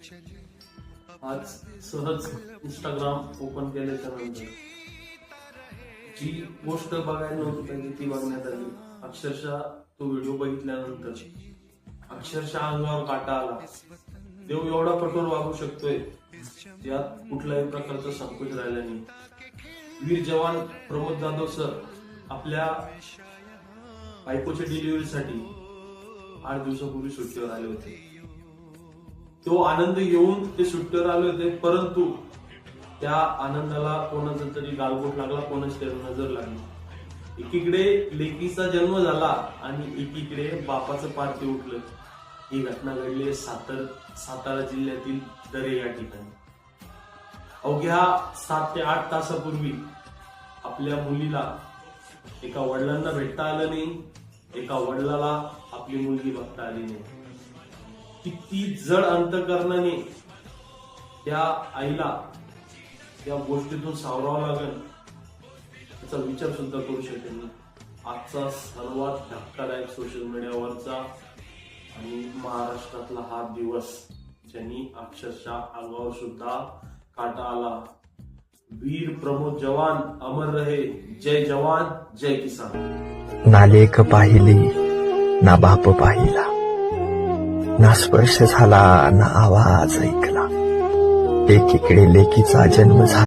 आज सहज Instagram open केल्याच्या नंतर जी गोष्ट बघायला नव्हती पाहिजे ती बघण्यात आली. अक्षरशः तो व्हिडिओ बघितल्यानंतर अक्षरशः अंगावर काटा आला. देव एवढा कठोर वागू शकतोय यात कुठल्याही प्रकारचा संकोच राहिला नाही. वीर जवान प्रमोद जाधव सर आपल्या बायकोच्या डिलिव्हरीसाठी 8 दिवसापूर्वी सुट्टीवर आले होते. तो आनंद घेऊन ते सुट्टीवर आले होते, परंतु त्या आनंदाला कोणाचा तरी गालबोट लागला, कोणाची तरी नजर लागली. एकीकडे लेकीचा जन्म झाला आणि एकीकडे बापाचं पारखे उठलं. ही घटना घडली सातारा जिल्ह्यातील दरे या ठिकाणी. अवघ्या 7 ते 8 तासापूर्वी आपल्या मुलीला एका वडिलांना भेटता आलं नाही, एका वडिलाला आपली मुलगी बघता आली नाही. किती जड अंतकरणाने त्या आईला या गोष्टीतून सावरावं लागेल याचा विचार सुद्धा करू शकेल नाही. आजचा सर्वात धक्कादायक सोशल मीडियावरचा आणि महाराष्ट्रातला हा दिवस ज्यांनी अक्षरशः अंगावर सुद्धा काटा आला. वीर प्रमोद जवान अमर रहे. जय जवान जय किसान. ना लेक पाहिली ना बाप पाहिला, ना स्पर्श झाला ना आवाज ऐकला. एकीकडे लेकीचा जन्म झाला